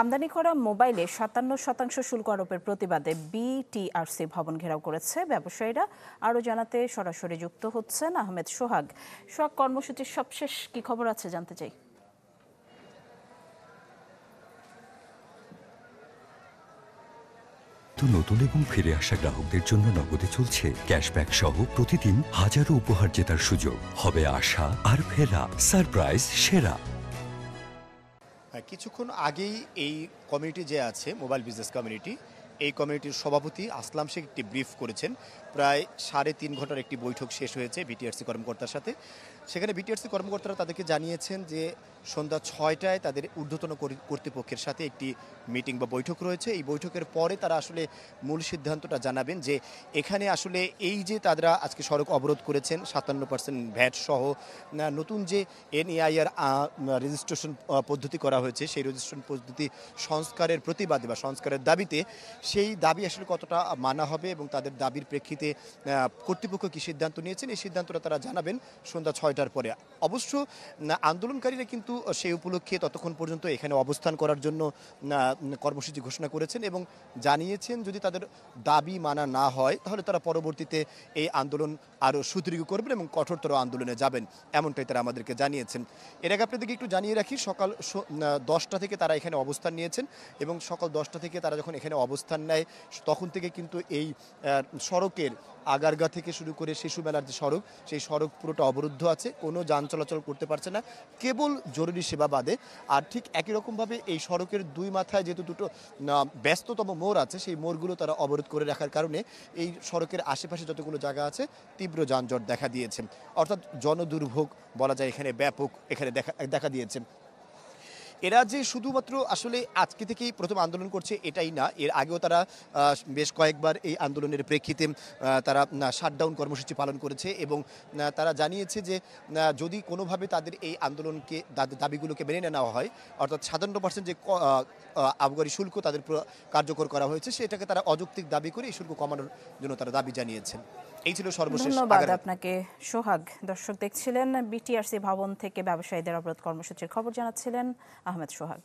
আমদানি করা মোবাইলে ৫৭% শুল্ক আরোপের প্রতিবাদে বিটিআরসি ভবন ঘেরাও করেছে ব্যবসায়ীরা। আরও জানাতে সরাসরি যুক্ত হচ্ছেন আহমেদ সোহাগ। কর্মসূচির সবশেষ কি খবর আছে জানতে চাই। নতুন এবং ফিরে আসা গ্রাহকদের জন্য নগদে চলছে ক্যাশব্যাক সহ প্রতিদিন হাজারো উপহার জেতার সুযোগ। হবে আশা আর ফেরা, সারপ্রাইজ সেরা। কিছুক্ষণ আগেই এই কমিউনিটি যে আছে মোবাইল বিজনেস কমিউনিটি, এই কমিউনিটির সভাপতি আসলাম শেখ একটি ব্রিফ করেছেন। প্রায় 3.5 ঘন্টার একটি বৈঠক শেষ হয়েছে বিটিআরসি কর্মকর্তার সাথে। সেখানে বিটিআরসি কর্মকর্তারা তাদেরকে জানিয়েছেন যে সন্ধ্যা 6টায় তাদের ঊর্ধ্বতন কর্তৃপক্ষের সাথে একটি মিটিং বা বৈঠক রয়েছে। এই বৈঠকের পরে তারা আসলে মূল সিদ্ধান্তটা জানাবেন যে এখানে আসলে এই যে তারা আজকে সড়ক অবরোধ করেছেন 57% ভ্যাট সহ নতুন যে এনএআইআর রেজিস্ট্রেশন পদ্ধতি করা হয়েছে, সেই রেজিস্ট্রেশন পদ্ধতি সংস্কারের প্রতিবাদে বা সংস্কারের দাবিতে, সেই দাবি আসলে কতটা মানা হবে এবং তাদের দাবির প্রেক্ষিতে কর্তৃপক্ষ কী সিদ্ধান্ত নিয়েছেন, এই সিদ্ধান্তটা তারা জানাবেন সন্ধ্যা 6টার পরে। অবশ্য আন্দোলনকারীরা কিন্তু সেই উপলক্ষে ততক্ষণ পর্যন্ত এখানে অবস্থান করার জন্য কর্মসূচি ঘোষণা করেছেন এবং জানিয়েছেন যদি তাদের দাবি মানা না হয় তাহলে তারা পরবর্তীতে এই আন্দোলন আরও সুদীর্ঘ করবেন এবং কঠোরতর আন্দোলনে যাবেন, এমনটাই তারা আমাদেরকে জানিয়েছেন। এর আগে আপনাদেরকে একটু জানিয়ে রাখি, সকাল 10টা থেকে তারা এখানে অবস্থান নিয়েছেন এবং সকাল 10টা থেকে তারা যখন এখানে অবস্থান নেয় তখন থেকে কিন্তু এই সড়কের আগারগা থেকে শুরু করে শিশু মেলার যে সড়ক, সেই সড়ক পুরোটা অবরুদ্ধ আছে, কোনো যান চলাচল করতে পারছে না, কেবল জরুরি সেবা বাদে। আর ঠিক একই রকমভাবে এই সড়কের দুই মাথায় যেহেতু দুটো ব্যস্ততম মোড় আছে, সেই মোড়গুলো তারা অবরোধ করে রাখার কারণে এই সড়কের আশেপাশে যতগুলো জায়গা আছে তীব্র যানজট দেখা দিয়েছে। অর্থাৎ জনদুর্ভোগ বলা যায় এখানে ব্যাপক দেখা দিয়েছে। এরা যে শুধুমাত্র আসলে আজকে থেকেই প্রথম আন্দোলন করছে এটাই না, এর আগেও তারা বেশ কয়েকবার এই আন্দোলনের প্রেক্ষিতে তারা শাটডাউন কর্মসূচি পালন করেছে এবং তারা জানিয়েছে যে যদি কোনোভাবে তাদের এই আন্দোলনকে দাবিগুলোকে মেনে নেওয়া হয়, অর্থাৎ 57% যে আবগারি শুল্ক তাদের কার্যকর করা হয়েছে সেটাকে তারা অযৌক্তিক দাবি করে এই শুল্ক কমানোর জন্য তারা দাবি জানিয়েছেন। এই ছিল সর্বশেষ। ধন্যবাদ আপনাকে সোহাগ। দর্শক দেখছিলেন বিটিআরসি ভবন থেকে ব্যবসায়ীদের অবরোধ কর্মসূচির খবর জানাচ্ছিলেন আহমেদ সোহাগ।